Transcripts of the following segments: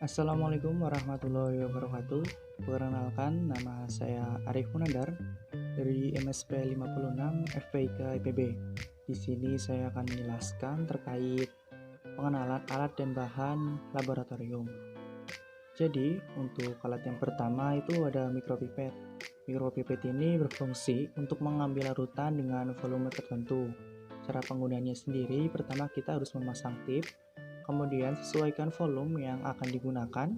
Assalamualaikum warahmatullahi wabarakatuh. Perkenalkan, nama saya Arif Munandar dari MSP 56 FPIK IPB. Di sini saya akan menjelaskan terkait pengenalan alat dan bahan laboratorium. Jadi, untuk alat yang pertama itu ada mikropipet. Mikropipet ini berfungsi untuk mengambil larutan dengan volume tertentu. Cara penggunaannya sendiri, pertama kita harus memasang tip. Kemudian sesuaikan volume yang akan digunakan.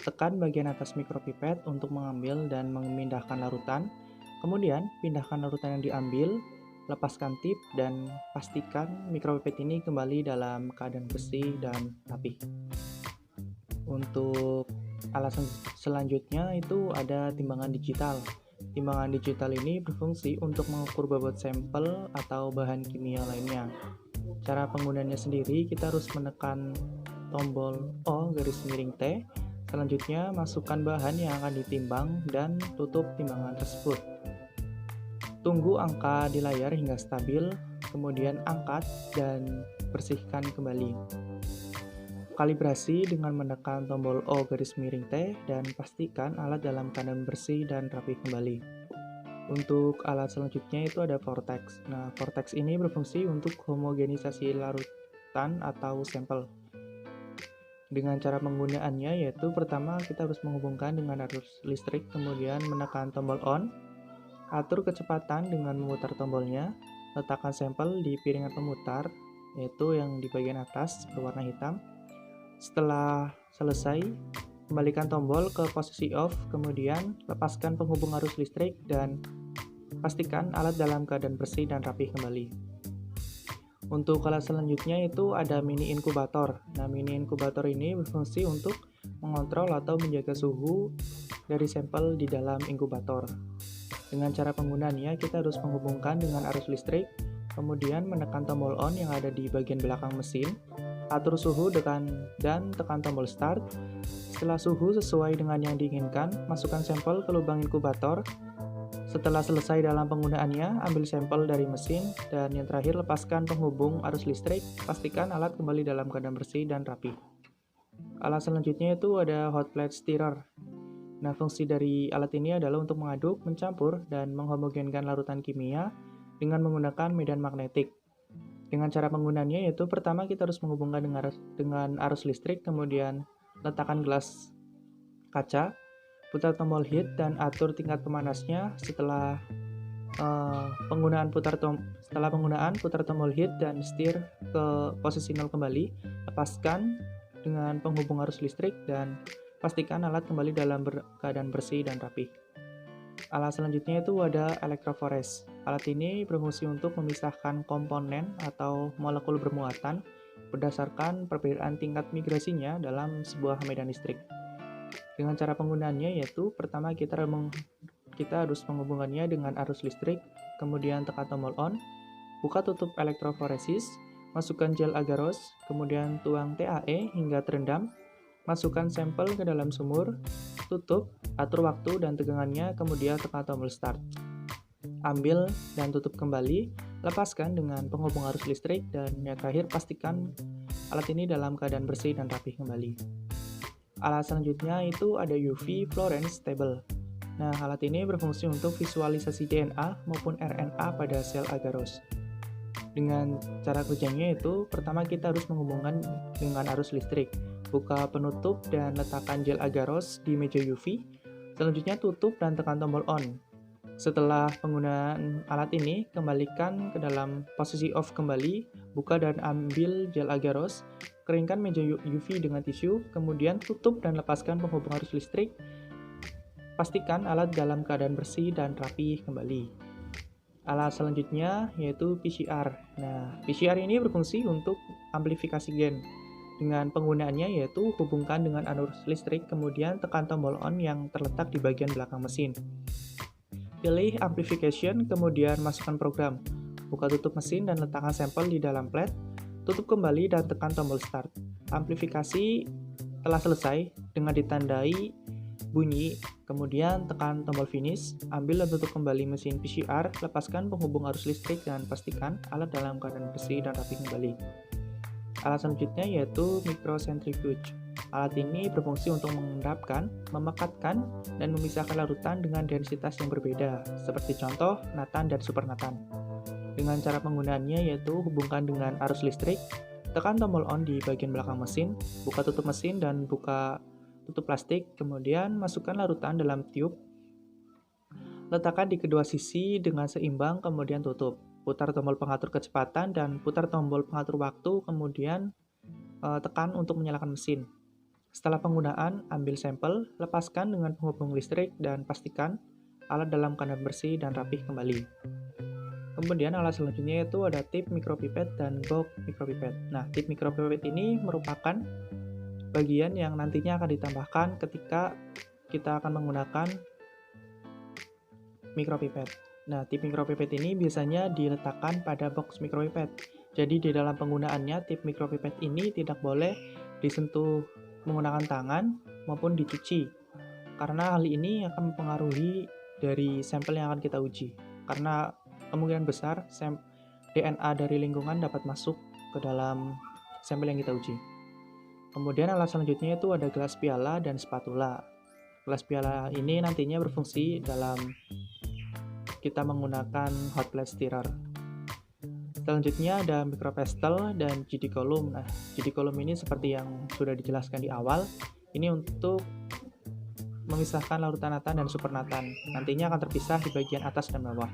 Tekan bagian atas mikropipet untuk mengambil dan memindahkan larutan. Kemudian pindahkan larutan yang diambil, lepaskan tip dan pastikan mikropipet ini kembali dalam keadaan bersih dan rapi. Untuk alat selanjutnya itu ada timbangan digital. Timbangan digital ini berfungsi untuk mengukur bobot sampel atau bahan kimia lainnya. Cara penggunaannya sendiri, kita harus menekan tombol O_T. Selanjutnya, masukkan bahan yang akan ditimbang dan tutup timbangan tersebut. Tunggu angka di layar hingga stabil, kemudian angkat dan bersihkan kembali. Kalibrasi dengan menekan tombol O_T dan pastikan alat dalam keadaan bersih dan rapi kembali. Untuk alat selanjutnya itu ada vortex. Nah, vortex ini berfungsi untuk homogenisasi larutan atau sampel. Dengan cara penggunaannya yaitu pertama kita harus menghubungkan dengan arus listrik, kemudian menekan tombol on, atur kecepatan dengan memutar tombolnya, letakkan sampel di piringan pemutar, yaitu yang di bagian atas berwarna hitam. Setelah selesai, kembalikan tombol ke posisi off, kemudian lepaskan penghubung arus listrik dan pastikan alat dalam keadaan bersih dan rapi kembali. Untuk alat selanjutnya itu ada mini inkubator. Nah, mini inkubator ini berfungsi untuk mengontrol atau menjaga suhu dari sampel di dalam inkubator. Dengan cara penggunaannya, kita harus menghubungkan dengan arus listrik, kemudian menekan tombol on yang ada di bagian belakang mesin, atur suhu dan tekan tombol start. Setelah suhu sesuai dengan yang diinginkan, masukkan sampel ke lubang inkubator. Setelah selesai dalam penggunaannya, ambil sampel dari mesin, dan yang terakhir lepaskan penghubung arus listrik, pastikan alat kembali dalam keadaan bersih dan rapi. Alat selanjutnya itu ada hot plate stirrer. Nah, fungsi dari alat ini adalah untuk mengaduk, mencampur, dan menghomogenkan larutan kimia dengan menggunakan medan magnetik. Dengan cara penggunaannya yaitu pertama kita harus menghubungkan dengan arus listrik, kemudian letakkan gelas kaca, putar tombol heat dan atur tingkat pemanasnya. Setelah penggunaan putar tombol heat dan setir ke posisi 0 kembali, lepaskan dengan penghubung arus listrik dan pastikan alat kembali dalam keadaan bersih dan rapi. Alat selanjutnya itu ada elektrofores. Alat ini berfungsi untuk memisahkan komponen atau molekul bermuatan berdasarkan perbedaan tingkat migrasinya dalam sebuah medan listrik. Dengan cara penggunaannya yaitu pertama kita harus menghubungkannya dengan arus listrik, kemudian tekan tombol on, buka tutup elektroforesis, masukkan gel agarose, kemudian tuang TAE hingga terendam, masukkan sampel ke dalam sumur, tutup, atur waktu dan tegangannya, kemudian tekan tombol start. Ambil dan tutup kembali, lepaskan dengan penghubung arus listrik, dan yang terakhir pastikan alat ini dalam keadaan bersih dan rapi kembali. Alat selanjutnya itu ada UV Fluorescence Table. Nah, alat ini berfungsi untuk visualisasi DNA maupun RNA pada sel agarose. Dengan cara kerjanya itu, pertama kita harus menghubungkan dengan arus listrik. Buka penutup dan letakkan gel agarose di meja UV. Selanjutnya tutup dan tekan tombol on. Setelah penggunaan alat ini, kembalikan ke dalam posisi off kembali, buka dan ambil gel agarose, keringkan meja UV dengan tisu, kemudian tutup dan lepaskan penghubung arus listrik. Pastikan alat dalam keadaan bersih dan rapi kembali. Alat selanjutnya yaitu PCR. Nah, PCR ini berfungsi untuk amplifikasi gen. Dengan penggunaannya yaitu hubungkan dengan arus listrik, kemudian tekan tombol on yang terletak di bagian belakang mesin. Pilih amplification, kemudian masukkan program. Buka tutup mesin dan letakkan sampel di dalam plate. Tutup kembali dan tekan tombol start. Amplifikasi telah selesai dengan ditandai bunyi, kemudian tekan tombol finish, ambil dan tutup kembali mesin PCR, lepaskan penghubung arus listrik dan pastikan alat dalam keadaan bersih dan rapi kembali. Alat selanjutnya yaitu microcentrifuge. Alat ini berfungsi untuk mengendapkan, memekatkan, dan memisahkan larutan dengan densitas yang berbeda, seperti contoh natan dan supernatan. Dengan cara penggunaannya yaitu hubungkan dengan arus listrik, tekan tombol on di bagian belakang mesin, buka tutup mesin dan buka tutup plastik, kemudian masukkan larutan dalam tiup, letakkan di kedua sisi dengan seimbang, kemudian tutup. Putar tombol pengatur kecepatan dan putar tombol pengatur waktu, kemudian tekan untuk menyalakan mesin. Setelah penggunaan, ambil sampel, lepaskan dengan penghubung listrik, dan pastikan alat dalam keadaan bersih dan rapih kembali. Kemudian alat selanjutnya itu ada tip mikropipet dan box mikropipet. Nah, tip mikropipet ini merupakan bagian yang nantinya akan ditambahkan ketika kita akan menggunakan mikropipet. Nah, tip mikropipet ini biasanya diletakkan pada box mikropipet. Jadi di dalam penggunaannya, tip mikropipet ini tidak boleh disentuh menggunakan tangan maupun dicuci, karena hal ini akan mempengaruhi dari sampel yang akan kita uji, karena kemungkinan besar DNA dari lingkungan dapat masuk ke dalam sampel yang kita uji. Kemudian alat selanjutnya itu ada gelas piala dan spatula. Gelas piala ini nantinya berfungsi dalam kita menggunakan hot plate stirrer. Selanjutnya ada micropestle dan GD column. Nah, GD column ini seperti yang sudah dijelaskan di awal, ini untuk memisahkan larutan natan dan supernatan. Nantinya akan terpisah di bagian atas dan bawah.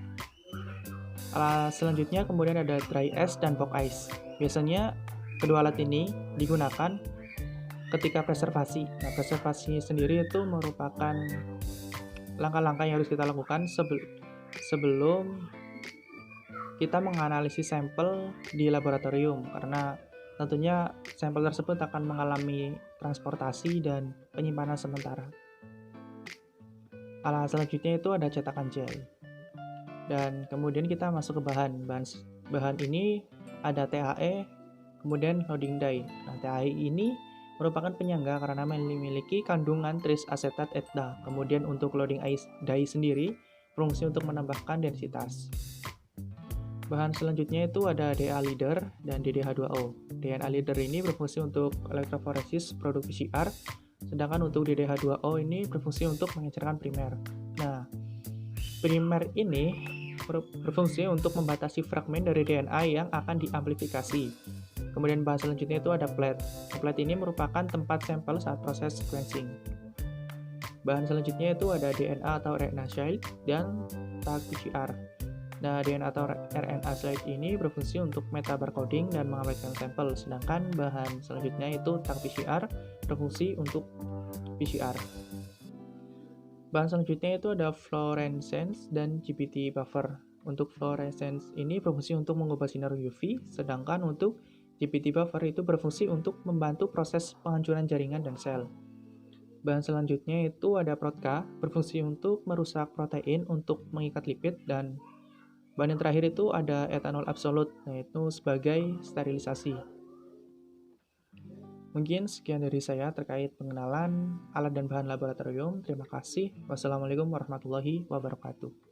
Selanjutnya kemudian ada dry ice dan box ice. Biasanya kedua alat ini digunakan ketika preservasi. Nah, preservasi sendiri itu merupakan langkah-langkah yang harus kita lakukan sebelum kita menganalisis sampel di laboratorium, karena tentunya sampel tersebut akan mengalami transportasi dan penyimpanan sementara. Alat selanjutnya itu ada cetakan gel. Dan kemudian kita masuk ke bahan ini ada THE, kemudian loading dye. Nah, THE ini merupakan penyangga karena memiliki kandungan tris asetat etda. Kemudian untuk loading dye sendiri berfungsi untuk menambahkan densitas. Bahan selanjutnya itu ada DNA leader dan DDH2O. DNA leader ini berfungsi untuk elektroforesis produk PCR, sedangkan untuk DDH2O ini berfungsi untuk mengencerkan primer. Nah, primer ini berfungsi untuk membatasi fragmen dari DNA yang akan diamplifikasi. Kemudian bahan selanjutnya itu ada plate. Plate ini merupakan tempat sampel saat proses sequencing. Bahan selanjutnya itu ada DNA atau RNA slide dan tag PCR. Nah, DNA atau RNA slide ini berfungsi untuk metabarcoding dan mengabaikan sampel, sedangkan bahan selanjutnya itu tag PCR berfungsi untuk PCR. Bahan selanjutnya itu ada fluorescence dan GPT buffer. Untuk fluorescence ini berfungsi untuk mengubah sinar UV, sedangkan untuk GPT buffer itu berfungsi untuk membantu proses penghancuran jaringan dan sel. Bahan selanjutnya itu ada protka, berfungsi untuk merusak protein untuk mengikat lipid, dan bahan yang terakhir itu ada etanol absolut, yaitu sebagai sterilisasi. Mungkin sekian dari saya terkait pengenalan alat dan bahan laboratorium. Terima kasih. Wassalamualaikum warahmatullahi wabarakatuh.